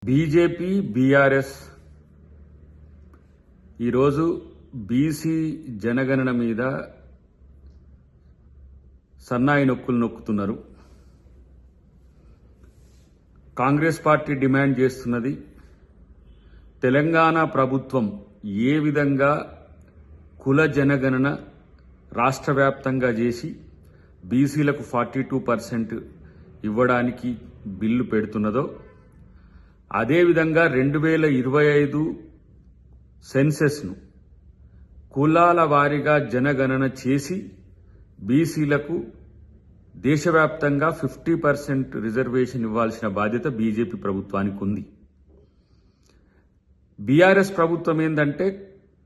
BJP BRS ఈరోజు BC జనగణన మీద సన్నాయి నొక్కులు నొక్కుతున్నారు. కాంగ్రెస్ పార్టీ డిమాండ్ చేస్తున్నది తెలంగాణ ప్రభుత్వం ఏ విధంగా కుల జనగణన రాష్ట్ర వ్యాప్తంగా చేసి బీసీలకు 42% ఇవ్వడానికి బిల్లు పెడుతున్నదో అదేవిధంగా 2025 సెన్సెస్ను కులాల వారీగా జనగణన చేసి బీసీలకు దేశవ్యాప్తంగా 50% రిజర్వేషన్ ఇవ్వాల్సిన బాధ్యత బీజేపీ ప్రభుత్వానికి ఉంది. బీఆర్ఎస్ ప్రభుత్వం ఏంటంటే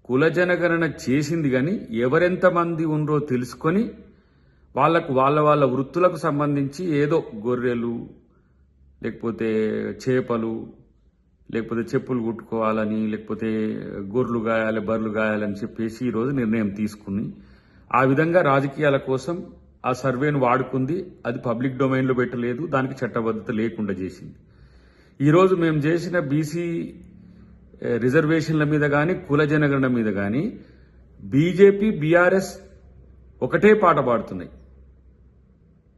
కుల జనగణన చేసింది కానీ ఎవరెంతమంది ఉండ్రో తెలుసుకొని వాళ్లకు వాళ్ళ వృత్తులకు సంబంధించి ఏదో గొర్రెలు లేకపోతే చేపలు లేకపోతే చెప్పులు కుట్టుకోవాలని లేకపోతే గొర్రెలు గాయాలి బర్రెలు గాయాలని చెప్పేసి ఈరోజు నిర్ణయం తీసుకుని ఆ విధంగా రాజకీయాల కోసం ఆ సర్వేను వాడుకుంది. అది పబ్లిక్ డొమైన్లో పెట్టలేదు, దానికి చట్టబద్ధత లేకుండా చేసింది. ఈరోజు మేము చేసిన బీసీ రిజర్వేషన్ల మీద కానీ కుల జనగణన మీద కానీ బీజేపీ బీఆర్ఎస్ ఒకటే పాట పాడుతున్నాయి.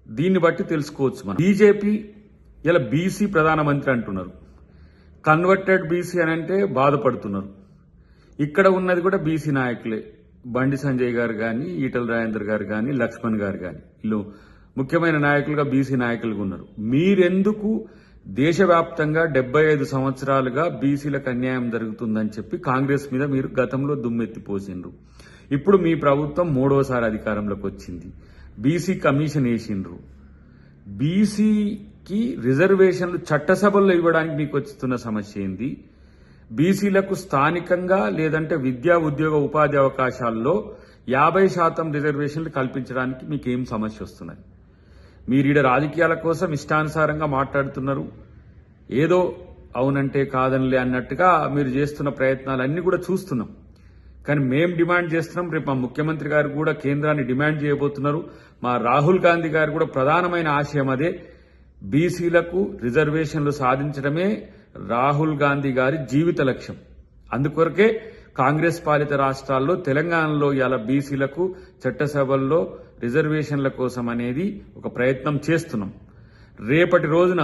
దీన్ని బట్టి తెలుసుకోవచ్చు మనం. బీజేపీ ఇలా బీసీ ప్రధానమంత్రి అంటున్నారు, కన్వర్టెడ్ బీసీ అని అంటే బాధపడుతున్నారు. ఇక్కడ ఉన్నది కూడా బీసీ నాయకులే, బండి సంజయ్ గారు కానీ ఈటల రాజేందర్ గారు కానీ లక్ష్మణ్ గారు కానీ వీళ్ళు ముఖ్యమైన నాయకులుగా బీసీ నాయకులుగా ఉన్నారు. మీరెందుకు దేశవ్యాప్తంగా 75 సంవత్సరాలుగా బీసీలకు అన్యాయం జరుగుతుందని చెప్పి కాంగ్రెస్ మీద మీరు గతంలో దుమ్మెత్తిపోసిండ్రు. ఇప్పుడు మీ ప్రభుత్వం 3వసారి అధికారంలోకి వచ్చింది, బీసీ కమిషన్ వేసిండ్రు. బీసీకి రిజర్వేషన్లు చట్టసభల్లో ఇవ్వడానికి మీకు వస్తున్న సమస్య ఏంది? బీసీలకు స్థానికంగా లేదంటే విద్యా ఉద్యోగ ఉపాధి అవకాశాల్లో 50% రిజర్వేషన్లు కల్పించడానికి మీకు ఏం సమస్య వస్తున్నాయి? మీరు ఈడ రాజకీయాల కోసం ఇష్టానుసారంగా మాట్లాడుతున్నారు. ఏదో అవునంటే కాదనిలే అన్నట్టుగా మీరు చేస్తున్న ప్రయత్నాలన్నీ కూడా చూస్తున్నాం. కానీ మేం డిమాండ్ చేస్తున్నాం, రేపు మా ముఖ్యమంత్రి గారు కూడా కేంద్రాన్ని డిమాండ్ చేయబోతున్నారు. మా రాహుల్ గాంధీ గారు కూడా ప్రధానమైన ఆశయం అదే, బీసీలకు రిజర్వేషన్లు సాధించడమే రాహుల్ గాంధీ గారి జీవిత లక్ష్యం. అందుకొరకే కాంగ్రెస్ పాలిత రాష్ట్రాల్లో తెలంగాణలో ఇలా బీసీలకు చట్టసభల్లో రిజర్వేషన్ల కోసం అనేది ఒక ప్రయత్నం చేస్తున్నాం. రేపటి రోజున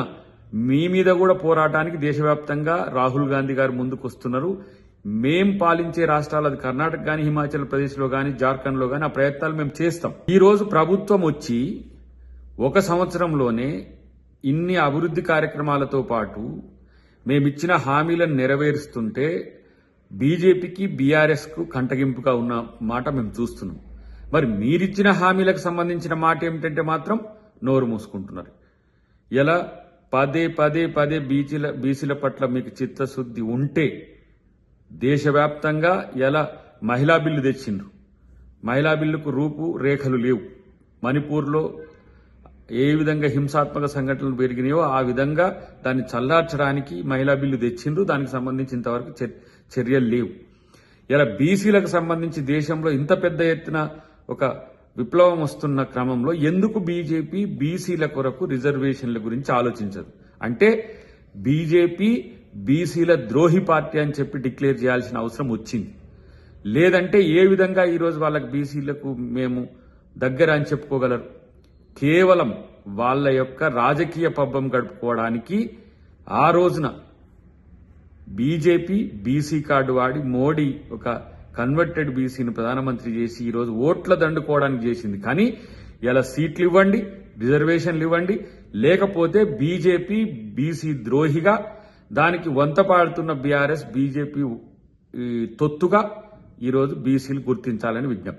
మీ మీద కూడా పోరాటానికి దేశవ్యాప్తంగా రాహుల్ గాంధీ గారు ముందుకు వస్తున్నారు. మేం పాలించే రాష్ట్రాలు, అది కర్ణాటక కానీ హిమాచల్ ప్రదేశ్లో కానీ జార్ఖండ్లో కానీ ఆ ప్రయత్నాలు మేము చేస్తాం. ఈరోజు ప్రభుత్వం వచ్చి 1 సంవత్సరంలోనే ఇన్ని అభివృద్ధి కార్యక్రమాలతో పాటు మేమిచ్చిన హామీలను నెరవేరుస్తుంటే బీజేపీకి బీఆర్ఎస్కు కంటగింపుగా ఉన్న మాట మేము చూస్తున్నాం. మరి మీరిచ్చిన హామీలకు సంబంధించిన మాట ఏమిటంటే మాత్రం నోరు మూసుకుంటున్నారు. ఇలా పదే బీసీల పట్ల మీకు చిత్తశుద్ధి ఉంటే దేశవ్యాప్తంగా ఎలా మహిళా బిల్లు తెచ్చిండ్రు, మహిళా బిల్లుకు రూపు రేఖలు లేవు. మణిపూర్లో ఏ విధంగా హింసాత్మక సంఘటనలు పెరిగినాయో ఆ విధంగా దాన్ని చల్లార్చడానికి మహిళా బిల్లు తెచ్చిండ్రు. దానికి సంబంధించి ఇంతవరకు చర్యలు లేవు. ఇలా బీసీలకు సంబంధించి దేశంలో ఇంత పెద్ద ఎత్తున ఒక విప్లవం వస్తున్న క్రమంలో ఎందుకు బీజేపీ బీసీల కొరకు రిజర్వేషన్ల గురించి ఆలోచించదు? అంటే బీజేపీ బీసీల ద్రోహి పార్టీ అని చెప్పి డిక్లేర్ చేయాల్సిన అవసరం వచ్చింది. లేదంటే ఏ విధంగా ఈరోజు వాళ్ళకి బీసీలకు మేము దగ్గర అని చెప్పుకోగలరు? కేవలం వాళ్ళ యొక్క రాజకీయ పబ్బం గడుపుకోవడానికి ఆ రోజున బీజేపీ బీసీ కార్డు వాడి మోడీ ఒక కన్వర్టెడ్ బీసీని ప్రధానమంత్రి చేసి ఈరోజు ఓట్ల దండుకోవడానికి చేసింది. కానీ ఇలా సీట్లు ఇవ్వండి, రిజర్వేషన్లు ఇవ్వండి, లేకపోతే బీజేపీ బీసీ ద్రోహిగా దానికి వంతపాడుతున్న బీఆర్ఎస్ బీజేపీ తొత్తుగా ఈరోజు బీసీలు గుర్తించాలని విజ్ఞప్తి.